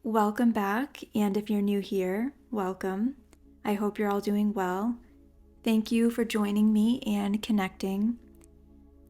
Welcome back, and if you're new here, welcome. I hope you're all doing well. Thank you for joining me and connecting.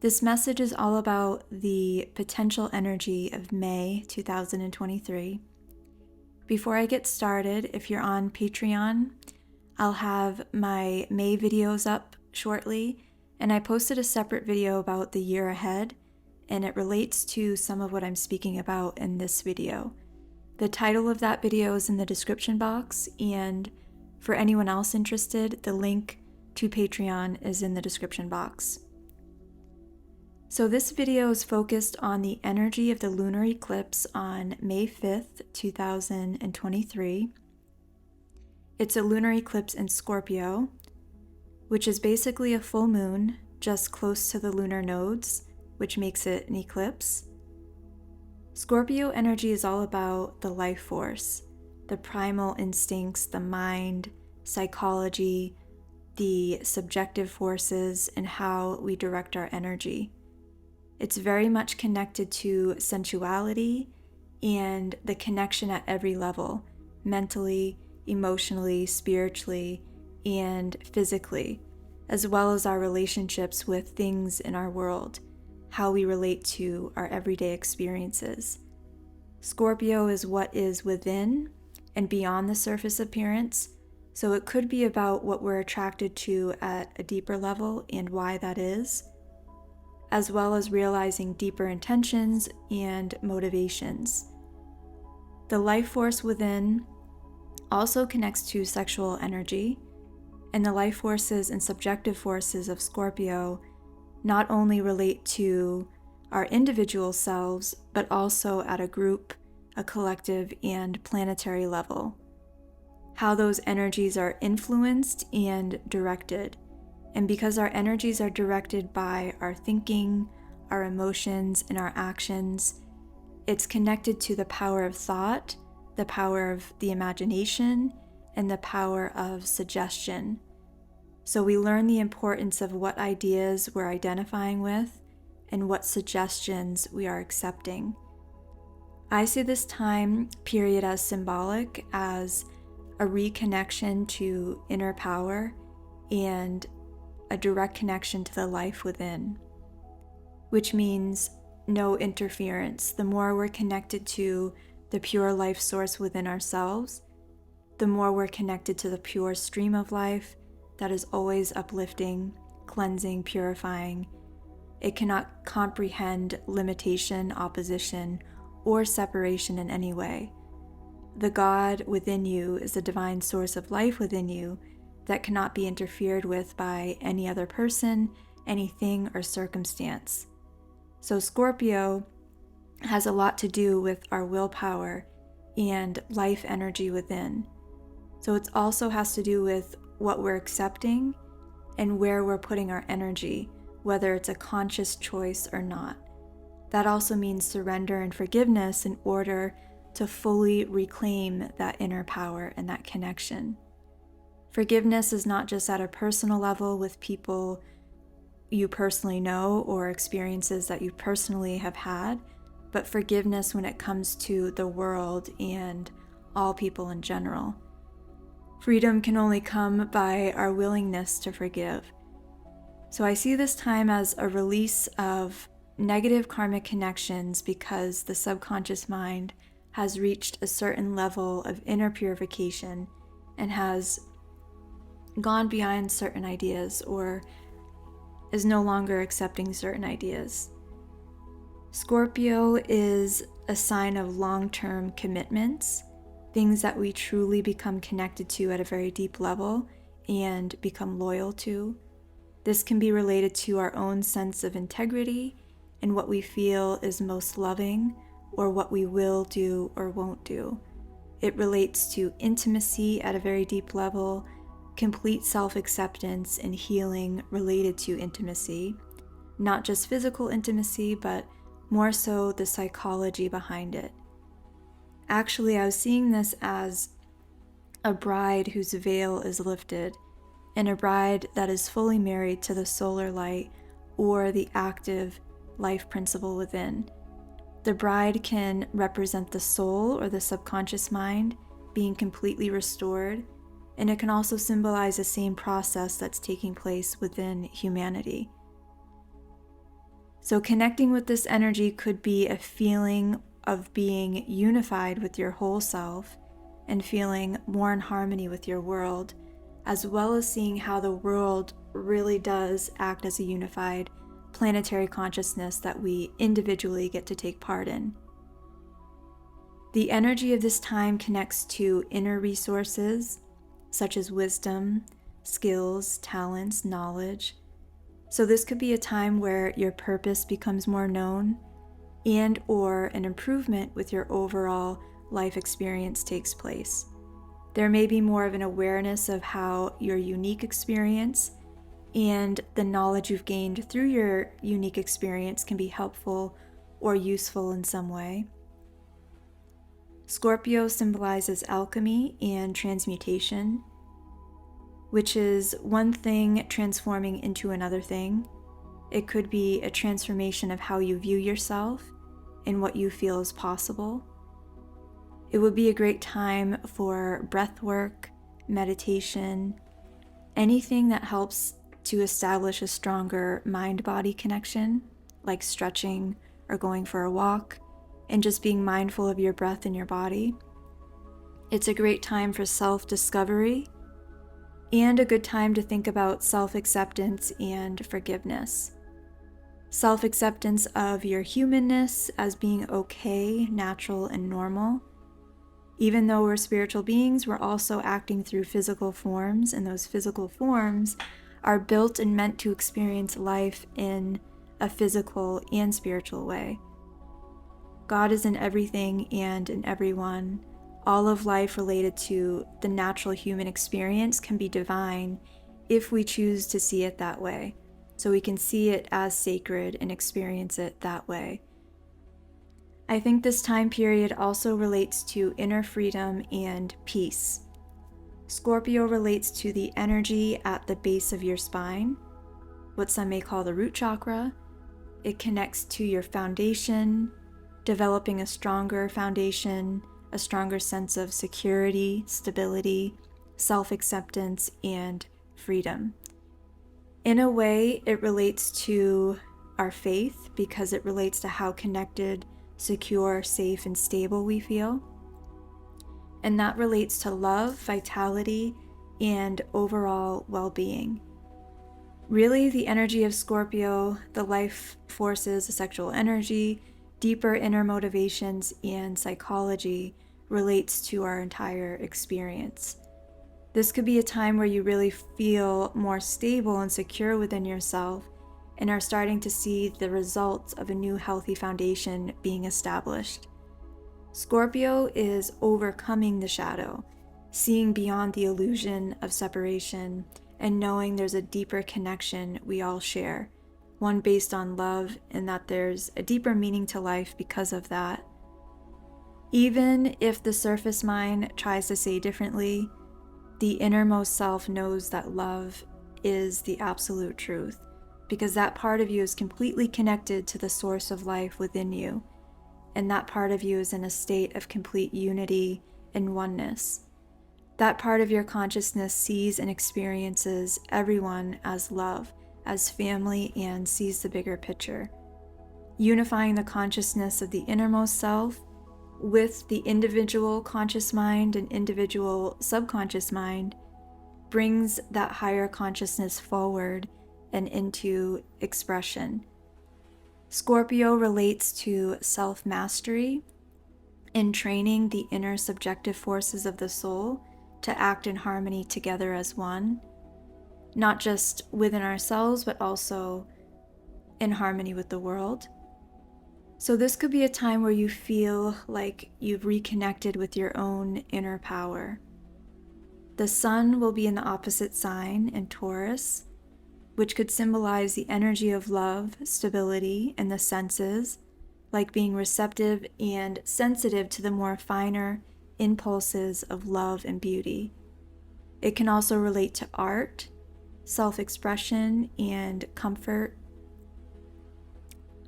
This message is all about the potential energy of May 2023. Before I get started, if you're on Patreon, I'll have my May videos up shortly, and I posted a separate video about the year ahead, and it relates to some of what I'm speaking about in this video. The title of that video is in the description box, and for anyone else interested, the link to Patreon is in the description box. So this video is focused on the energy of the lunar eclipse on May 5th, 2023. It's a lunar eclipse in Scorpio, which is basically a full moon just close to the lunar nodes, which makes it an eclipse. Scorpio energy is all about the life force, the primal instincts, the mind, psychology, the subjective forces, and how we direct our energy. It's very much connected to sensuality and the connection at every level, mentally, emotionally, spiritually, and physically, as well as our relationships with things in our world, how we relate to our everyday experiences. Scorpio is what is within and beyond the surface appearance, so it could be about what we're attracted to at a deeper level and why that is, as well as realizing deeper intentions and motivations. The life force within also connects to sexual energy, and the life forces and subjective forces of Scorpio not only relate to our individual selves, but also at a group, a collective, and planetary level. How those energies are influenced and directed. And because our energies are directed by our thinking, our emotions, and our actions, it's connected to the power of thought, the power of the imagination, and the power of suggestion. So we learn the importance of what ideas we're identifying with and what suggestions we are accepting. I see this time period as symbolic, as a reconnection to inner power and a direct connection to the life within, which means no interference. The more we're connected to the pure life source within ourselves, the more we're connected to the pure stream of life that is always uplifting, cleansing, purifying. It cannot comprehend limitation, opposition, or separation in any way. The God within you is a divine source of life within you that cannot be interfered with by any other person, anything, or circumstance. So Scorpio has a lot to do with our willpower and life energy within. So it also has to do with what we're accepting and where we're putting our energy, whether it's a conscious choice or not. That also means surrender and forgiveness in order to fully reclaim that inner power and that connection. Forgiveness is not just at a personal level with people you personally know or experiences that you personally have had, but forgiveness when it comes to the world and all people in general. Freedom can only come by our willingness to forgive. So I see this time as a release of negative karmic connections because the subconscious mind has reached a certain level of inner purification and has gone beyond certain ideas or is no longer accepting certain ideas. Scorpio is a sign of long-term commitments, things that we truly become connected to at a very deep level and become loyal to. This can be related to our own sense of integrity and what we feel is most loving or what we will do or won't do. It relates to intimacy at a very deep level, complete self-acceptance and healing related to intimacy, not just physical intimacy, but more so the psychology behind it. Actually, I was seeing this as a bride whose veil is lifted and a bride that is fully married to the solar light or the active life principle within. The bride can represent the soul or the subconscious mind being completely restored, and it can also symbolize the same process that's taking place within humanity. So connecting with this energy could be a feeling of being unified with your whole self and feeling more in harmony with your world, as well as seeing how the world really does act as a unified planetary consciousness that we individually get to take part in. The energy of this time connects to inner resources such as wisdom, skills, talents, knowledge. So this could be a time where your purpose becomes more known and or an improvement with your overall life experience takes place. There may be more of an awareness of how your unique experience and the knowledge you've gained through your unique experience can be helpful or useful in some way. Scorpio symbolizes alchemy and transmutation, which is one thing transforming into another thing. It could be a transformation of how you view yourself and what you feel is possible. It would be a great time for breath work, meditation, anything that helps to establish a stronger mind-body connection, like stretching or going for a walk, and just being mindful of your breath and your body. It's a great time for self-discovery and a good time to think about self-acceptance and forgiveness. Self-acceptance of your humanness as being okay, natural, and normal. Even though we're spiritual beings, we're also acting through physical forms, and those physical forms are built and meant to experience life in a physical and spiritual way. God is in everything and in everyone. All of life related to the natural human experience can be divine if we choose to see it that way. So we can see it as sacred and experience it that way. I think this time period also relates to inner freedom and peace. Scorpio relates to the energy at the base of your spine, what some may call the root chakra. It connects to your foundation, developing a stronger foundation, a stronger sense of security, stability, self-acceptance, and freedom. In a way, it relates to our faith because it relates to how connected, secure, safe, and stable we feel. And that relates to love, vitality, and overall well-being. Really, the energy of Scorpio, the life forces, the sexual energy, deeper inner motivations, and psychology relates to our entire experience. This could be a time where you really feel more stable and secure within yourself and are starting to see the results of a new healthy foundation being established. Scorpio is overcoming the shadow, seeing beyond the illusion of separation, and knowing there's a deeper connection we all share, one based on love, and that there's a deeper meaning to life because of that. Even if the surface mind tries to say differently, the innermost self knows that love is the absolute truth, because that part of you is completely connected to the source of life within you, and that part of you is in a state of complete unity and oneness. That part of your consciousness sees and experiences everyone as love, as family, and sees the bigger picture. Unifying the consciousness of the innermost self with the individual conscious mind and individual subconscious mind brings that higher consciousness forward and into expression. Scorpio relates to self-mastery in training the inner subjective forces of the soul to act in harmony together as one, not just within ourselves, but also in harmony with the world. So this could be a time where you feel like you've reconnected with your own inner power. The sun will be in the opposite sign in Taurus, which could symbolize the energy of love, stability, and the senses, like being receptive and sensitive to the more finer impulses of love and beauty. It can also relate to art, self-expression, and comfort.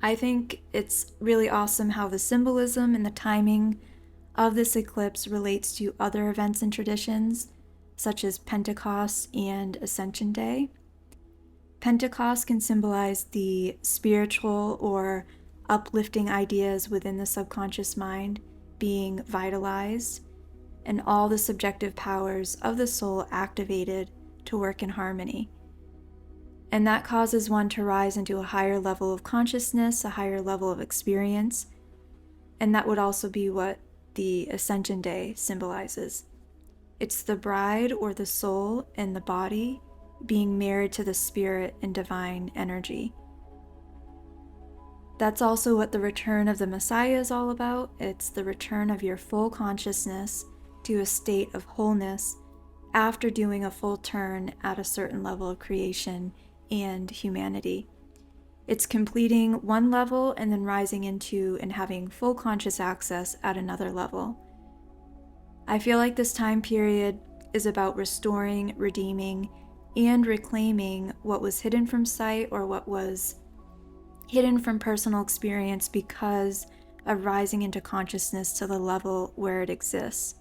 I think it's really awesome how the symbolism and the timing of this eclipse relates to other events and traditions, such as Pentecost and Ascension Day. Pentecost can symbolize the spiritual or uplifting ideas within the subconscious mind being vitalized, and all the subjective powers of the soul activated to work in harmony. And that causes one to rise into a higher level of consciousness, a higher level of experience. And that would also be what the Ascension Day symbolizes. It's the bride or the soul and the body being married to the spirit and divine energy. That's also what the return of the Messiah is all about. It's the return of your full consciousness to a state of wholeness after doing a full turn at a certain level of creation and humanity. It's completing one level and then rising into and having full conscious access at another level. I feel like this time period is about restoring, redeeming, and reclaiming what was hidden from sight or what was hidden from personal experience because of rising into consciousness to the level where it exists.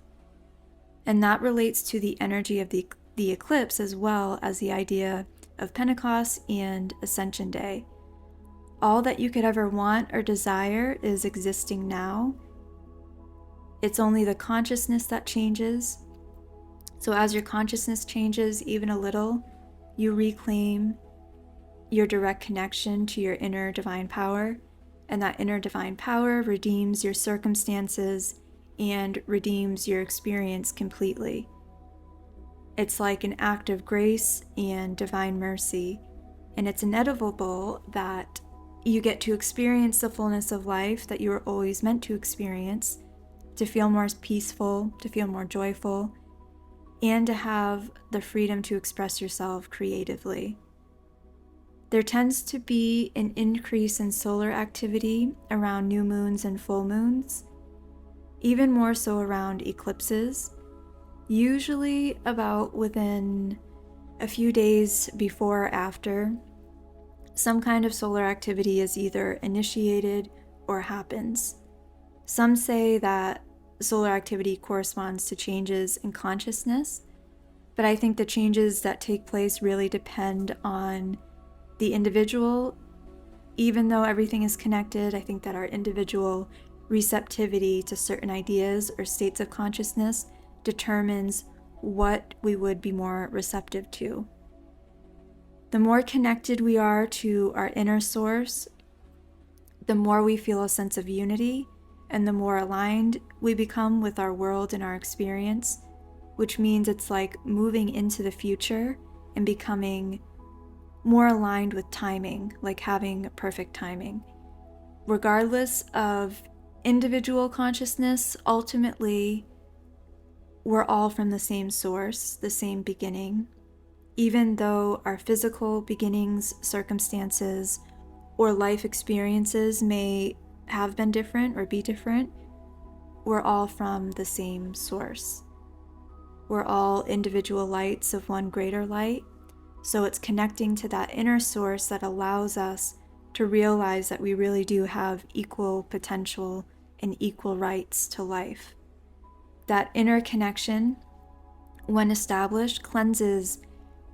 And that relates to the energy of the eclipse as well as the idea of Pentecost and Ascension Day. All that you could ever want or desire is existing now. It's only the consciousness that changes. So as your consciousness changes even a little, you reclaim your direct connection to your inner divine power, and that inner divine power redeems your circumstances and redeems your experience completely. It's like an act of grace and divine mercy, and it's inevitable that you get to experience the fullness of life that you were always meant to experience, to feel more peaceful, to feel more joyful, and to have the freedom to express yourself creatively. There tends to be an increase in solar activity around new moons and full moons, even more so around eclipses, usually about within a few days before or after. Some kind of solar activity is either initiated or happens. Some say that solar activity corresponds to changes in consciousness, but I think the changes that take place really depend on the individual. Even though everything is connected, I think that our individual receptivity to certain ideas or states of consciousness determines what we would be more receptive to. The more connected we are to our inner source, the more we feel a sense of unity, and the more aligned we become with our world and our experience, which means it's like moving into the future and becoming more aligned with timing, like having perfect timing. Regardless of individual consciousness, ultimately, we're all from the same source, the same beginning. Even though our physical beginnings, circumstances, or life experiences may have been different or be different, we're all from the same source. We're all individual lights of one greater light. So it's connecting to that inner source that allows us to realize that we really do have equal potential and equal rights to life. That inner connection, when established, cleanses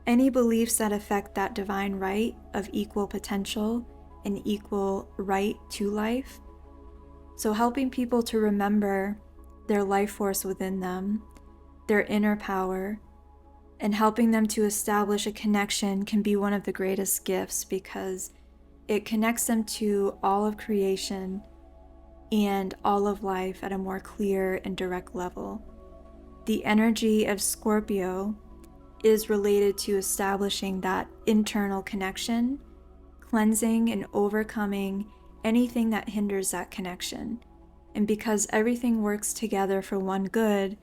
any beliefs that affect that divine right of equal potential and equal right to life. So helping people to remember their life force within them, their inner power, and helping them to establish a connection can be one of the greatest gifts because it connects them to all of creation and all of life at a more clear and direct level. The energy of Scorpio is related to establishing that internal connection, cleansing and overcoming anything that hinders that connection. And because everything works together for one good,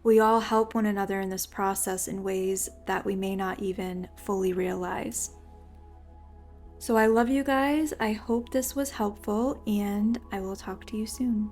we all help one another in this process in ways that we may not even fully realize. So I love you guys. I hope this was helpful, and I will talk to you soon.